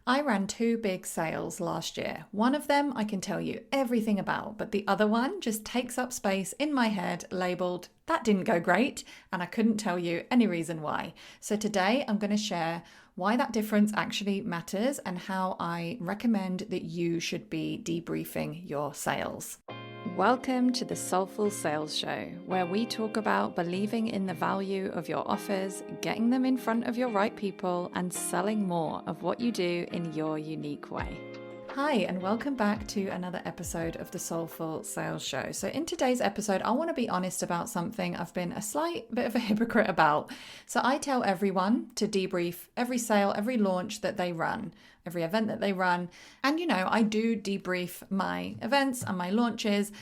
I ran two big sales last year. One of them I can tell you everything about, but the other one just takes up space in my head labeled, that didn't go great, and I couldn't tell you any reason why. So today I'm going to share why that difference actually matters and how I recommend that you should be debriefing your sales. Welcome to the Soulful Sales Show, where we talk about believing in the value of your offers, getting them in front of your right people, and selling more of what you do in your unique way. Hi, and welcome back to another episode of the Soulful Sales Show. So in today's episode, I want to be honest about something I've been a slight bit of a hypocrite about. So I tell everyone to debrief every sale, every launch that they run, every event that they run. And I do debrief my events and my launches,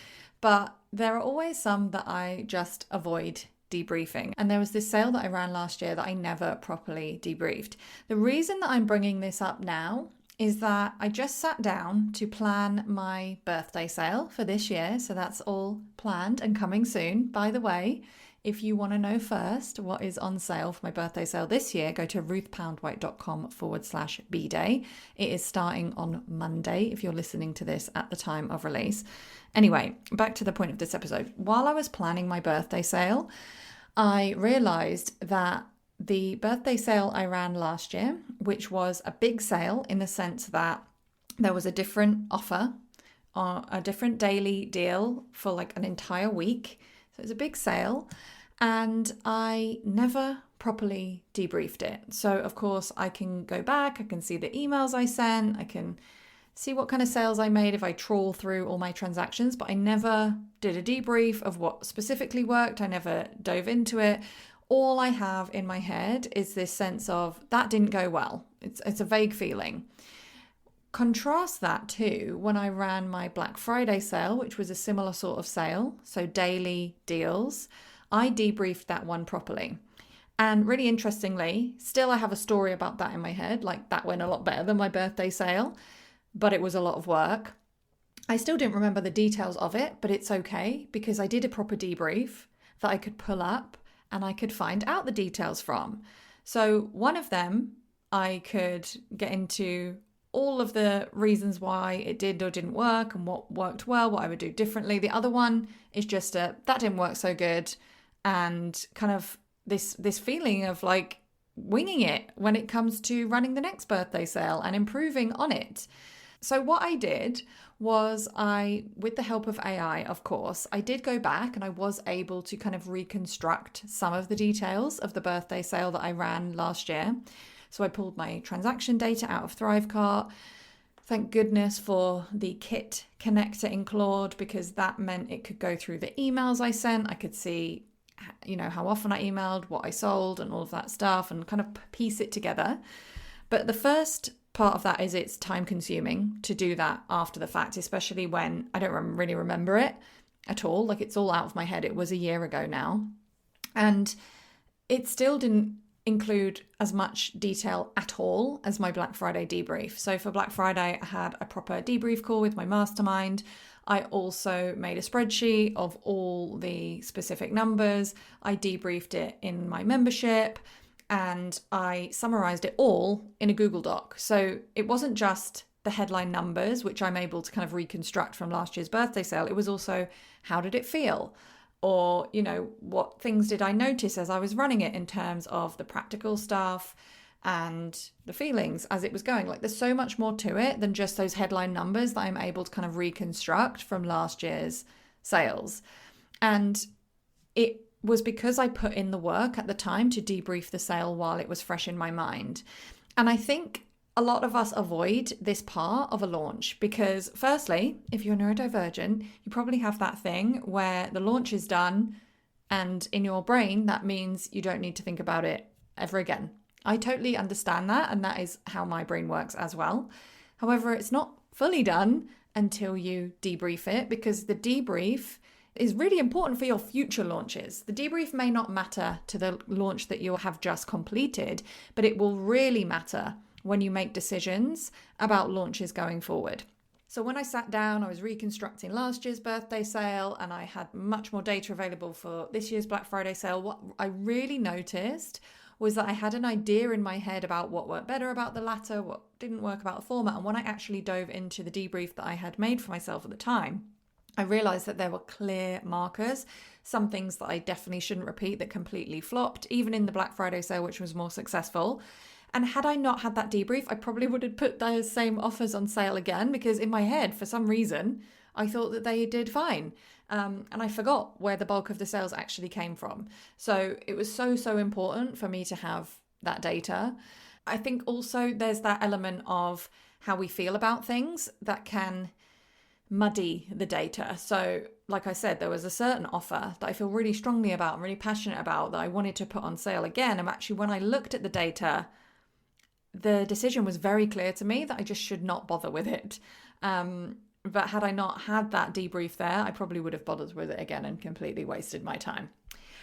but there are always some that I just avoid debriefing. And there was this sale that I ran last year that I never properly debriefed. The reason that I'm bringing this up now is that I just sat down to plan my birthday sale for this year. So that's all planned and coming soon. By the way, if you want to know first what is on sale for my birthday sale this year, go to ruthpoundwhite.com/bday. It is starting on Monday if you're listening to this at the time of release. Anyway, back to the point of this episode. While I was planning my birthday sale, I realized that the birthday sale I ran last year, which was a big sale in the sense that there was a different offer or a different daily deal for like an entire week. So it was a big sale and I never properly debriefed it. So of course I can go back, I can see the emails I sent, I can see what kind of sales I made if I trawl through all my transactions, but I never did a debrief of what specifically worked. I never dove into it. All I have in my head is this sense of that didn't go well. It's a vague feeling. Contrast that to when I ran my Black Friday sale, which was a similar sort of sale, so daily deals. I debriefed that one properly. And really interestingly, still I have a story about that in my head, like that went a lot better than my birthday sale, but it was a lot of work. I still didn't remember the details of it, but it's okay because I did a proper debrief that I could pull up and I could find out the details from. So one of them, I could get into all of the reasons why it did or didn't work and what worked well, what I would do differently. The other one is just that didn't work so good, and kind of this feeling of like winging it when it comes to running the next birthday sale and improving on it. So what I did was with the help of AI, of course, I did go back and I was able to kind of reconstruct some of the details of the birthday sale that I ran last year. So I pulled my transaction data out of Thrivecart. Thank goodness for the Kit connector in Claude, because that meant it could go through the emails I sent. I could see, how often I emailed, what I sold and all of that stuff and kind of piece it together. But the first part of that is it's time consuming to do that after the fact, especially when I don't really remember it at all. Like it's all out of my head. It was a year ago now. And it still didn't include as much detail at all as my Black Friday debrief. So for Black Friday, I had a proper debrief call with my mastermind. I also made a spreadsheet of all the specific numbers. I debriefed it in my membership, and I summarized it all in a Google Doc. So it wasn't just the headline numbers, which I'm able to kind of reconstruct from last year's birthday sale. It was also, how did it feel? Or, what things did I notice as I was running it in terms of the practical stuff and the feelings as it was going. Like there's so much more to it than just those headline numbers that I'm able to kind of reconstruct from last year's sales. And it was because I put in the work at the time to debrief the sale while it was fresh in my mind. And I think a lot of us avoid this part of a launch because, firstly, if you're neurodivergent, you probably have that thing where the launch is done and in your brain, that means you don't need to think about it ever again. I totally understand that, and that is how my brain works as well. However, it's not fully done until you debrief it, because the debrief is really important for your future launches. The debrief may not matter to the launch that you have just completed, but it will really matter when you make decisions about launches going forward. So when I sat down, I was reconstructing last year's birthday sale and I had much more data available for this year's Black Friday sale. What I really noticed was that I had an idea in my head about what worked better about the latter, what didn't work about the former. And when I actually dove into the debrief that I had made for myself at the time, I realized that there were clear markers, some things that I definitely shouldn't repeat that completely flopped, even in the Black Friday sale, which was more successful. And had I not had that debrief, I probably would have put those same offers on sale again, because in my head, for some reason, I thought that they did fine. And I forgot where the bulk of the sales actually came from. So it was so important for me to have that data. I think also there's that element of how we feel about things that can muddy the data. So like I said, there was a certain offer that I feel really strongly about and really passionate about that I wanted to put on sale again. And actually, when I looked at the data, the decision was very clear to me that I just should not bother with it. But had I not had that debrief there, I probably would have bothered with it again and completely wasted my time.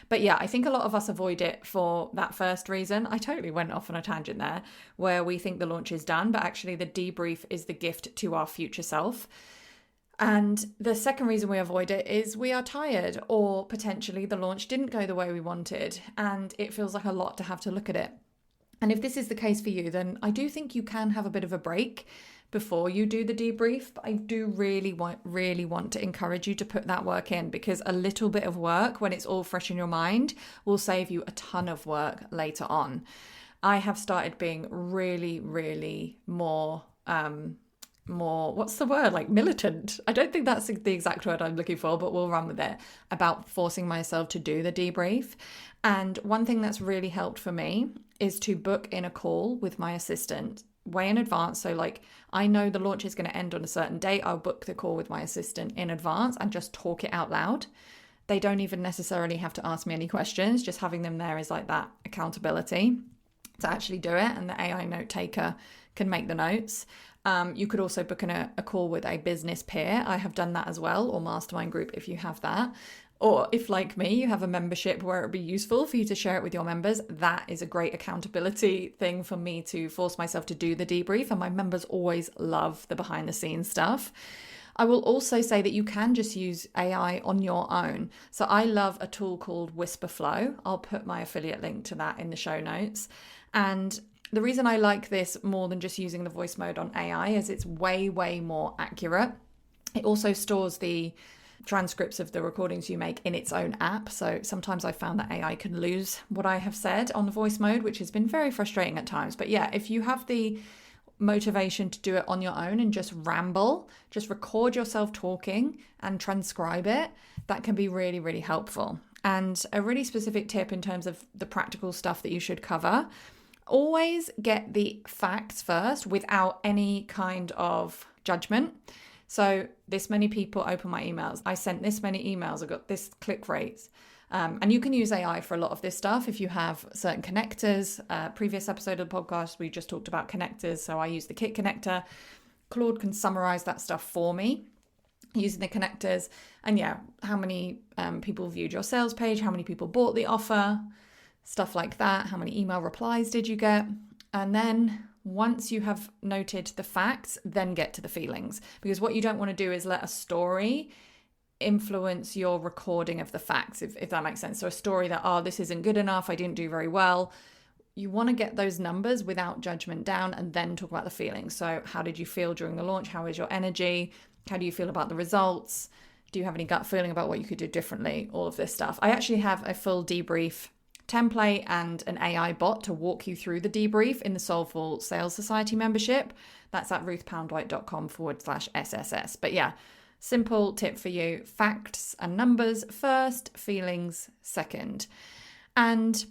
But yeah, I think a lot of us avoid it for that first reason. I totally went off on a tangent there, where we think the launch is done, but actually the debrief is the gift to our future self. And the second reason we avoid it is we are tired, or potentially the launch didn't go the way we wanted, and it feels like a lot to have to look at it. And if this is the case for you, then I do think you can have a bit of a break before you do the debrief. But I do really want to encourage you to put that work in, because a little bit of work when it's all fresh in your mind will save you a ton of work later on. I have started being really more what's the word, like militant. I don't think that's the exact word I'm looking for, but we'll run with it, about forcing myself to do the debrief. And one thing that's really helped for me is to book in a call with my assistant way in advance. So like, I know the launch is going to end on a certain date. I'll book the call with my assistant in advance and just talk it out loud. They don't even necessarily have to ask me any questions. Just having them there is like that accountability to actually do it. And the AI note taker can make the notes. You could also book in a call with a business peer. I have done that as well, or mastermind group if you have that. Or if, like me, you have a membership where it would be useful for you to share it with your members, that is a great accountability thing for me to force myself to do the debrief. And my members always love the behind the scenes stuff. I will also say that you can just use AI on your own. So I love a tool called Whisperflow. I'll put my affiliate link to that in the show notes. And the reason I like this more than just using the voice mode on AI is it's way more accurate. It also stores the transcripts of the recordings you make in its own app. So sometimes I found that AI can lose what I have said on the voice mode, which has been very frustrating at times. But yeah, if you have the motivation to do it on your own and just ramble, just record yourself talking and transcribe it, that can be really helpful. And a really specific tip in terms of the practical stuff that you should cover: always get the facts first without any kind of judgment. So this many people open my emails. I sent this many emails. I got this click rates. And you can use AI for a lot of this stuff if you have certain connectors. Previous episode of the podcast, we just talked about connectors. So I use the Kit connector. Claude can summarize that stuff for me using the connectors. And yeah, how many people viewed your sales page? How many people bought the offer? Stuff like that. How many email replies did you get? And then once you have noted the facts, then get to the feelings. Because what you don't want to do is let a story influence your recording of the facts, if that makes sense. So a story that, oh, this isn't good enough, I didn't do very well. You want to get those numbers without judgment down and then talk about the feelings. So how did you feel during the launch? How is your energy? How do you feel about the results? Do you have any gut feeling about what you could do differently? All of this stuff. I actually have a full debrief template and an AI bot to walk you through the debrief in the Soulful Sales Society membership. That's at ruthpoundwhite.com/SSS. But yeah, simple tip for you: facts and numbers first, feelings second. And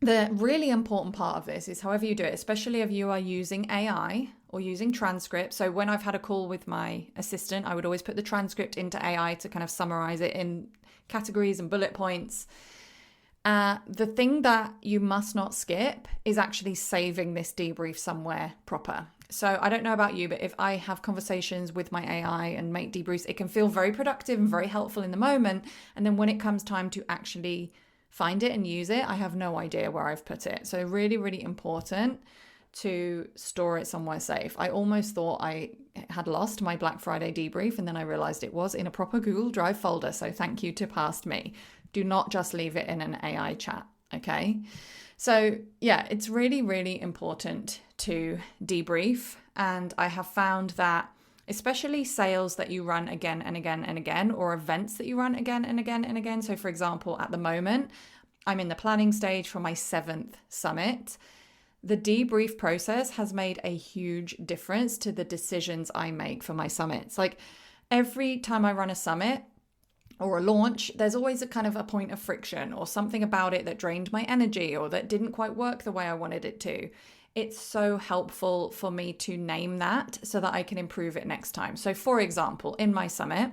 the really important part of this is however you do it, especially if you are using AI or using transcript. So when I've had a call with my assistant, I would always put the transcript into AI to kind of summarize it in categories and bullet points. The thing that you must not skip is actually saving this debrief somewhere proper. So I don't know about you, but if I have conversations with my AI and make debriefs, it can feel very productive and very helpful in the moment. And then when it comes time to actually find it and use it, I have no idea where I've put it. So really important to store it somewhere safe. I almost thought I had lost my Black Friday debrief, and then I realized it was in a proper Google Drive folder. So thank you to past me. Do not just leave it in an AI chat, okay? So yeah, it's really, really important to debrief. And I have found that especially sales that you run again and again and again, or events that you run again and again and again. So for example, at the moment, I'm in the planning stage for my 7th summit. The debrief process has made a huge difference to the decisions I make for my summits. Like every time I run a summit or a launch, there's always a kind of a point of friction or something about it that drained my energy or that didn't quite work the way I wanted it to. It's so helpful for me to name that so that I can improve it next time. So for example, in my summit,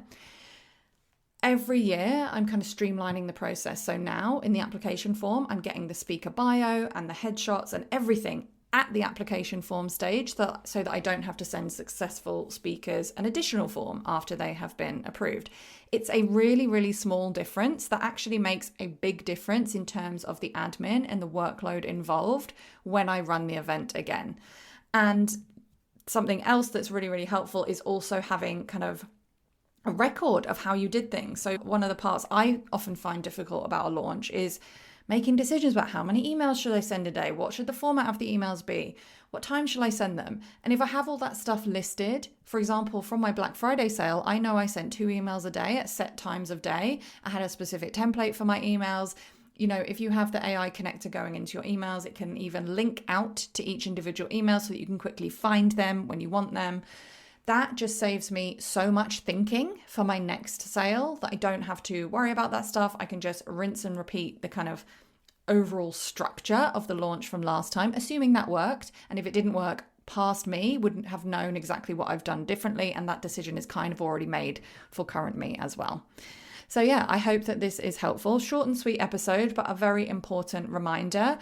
every year I'm kind of streamlining the process. So now in the application form, I'm getting the speaker bio and the headshots and everything at the application form stage so that I don't have to send successful speakers an additional form after they have been approved. It's a really, really small difference that actually makes a big difference in terms of the admin and the workload involved when I run the event again. And something else that's really, really helpful is also having kind of a record of how you did things. So one of the parts I often find difficult about a launch is making decisions about how many emails should I send a day? What should the format of the emails be? What time shall I send them? And if I have all that stuff listed, for example, from my Black Friday sale, I know I sent 2 emails a day at set times of day. I had a specific template for my emails. You know, if you have the AI connector going into your emails, it can even link out to each individual email so that you can quickly find them when you want them. That just saves me so much thinking for my next sale that I don't have to worry about that stuff. I can just rinse and repeat the kind of overall structure of the launch from last time, assuming that worked. And if it didn't work, past me wouldn't have known exactly what I've done differently. And that decision is kind of already made for current me as well. So yeah, I hope that this is helpful. Short and sweet episode, but a very important reminder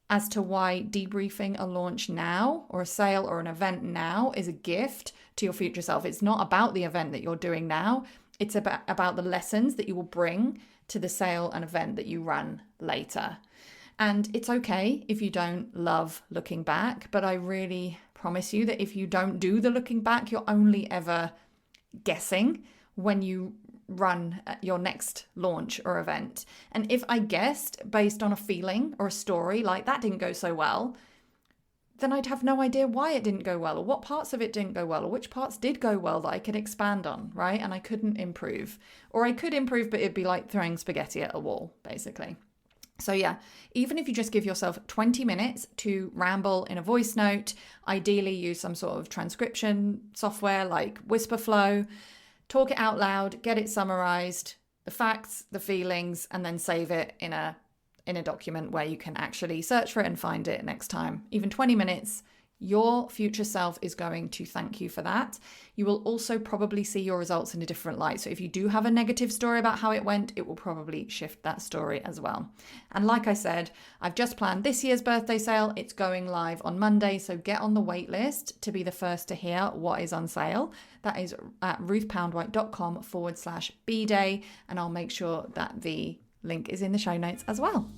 as to why debriefing a launch now or a sale or an event now is a gift to your future self. It's not about the event that you're doing now. It's about the lessons that you will bring to the sale and event that you run later. And it's okay if you don't love looking back, but I really promise you that if you don't do the looking back, you're only ever guessing when you run your next launch or event. And if I guessed based on a feeling or a story like that didn't go so well, then I'd have no idea why it didn't go well or what parts of it didn't go well or which parts did go well that I could expand on, right? And I couldn't improve. Or I could improve, but it'd be like throwing spaghetti at a wall, basically. So yeah, even if you just give yourself 20 minutes to ramble in a voice note, ideally use some sort of transcription software like Whisperflow, talk it out loud, get it summarized, the facts, the feelings, and then save it in a document where you can actually search for it and find it next time. Even 20 minutes, your future self is going to thank you for that. You will also probably see your results in a different light. So if you do have a negative story about how it went, it will probably shift that story as well. And like I said, I've just planned this year's birthday sale. It's going live on Monday. So get on the wait list to be the first to hear what is on sale. That is at ruthpoundwhite.com/bday. And I'll make sure that the link is in the show notes as well.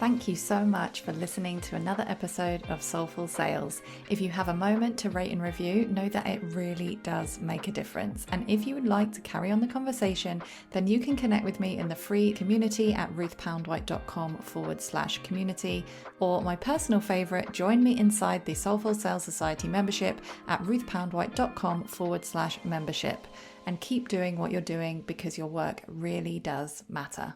Thank you so much for listening to another episode of Soulful Sales. If you have a moment to rate and review, know that it really does make a difference. And if you would like to carry on the conversation, then you can connect with me in the free community at ruthpoundwhite.com/community, or my personal favorite, join me inside the Soulful Sales Society membership at ruthpoundwhite.com/membership. And keep doing what you're doing because your work really does matter.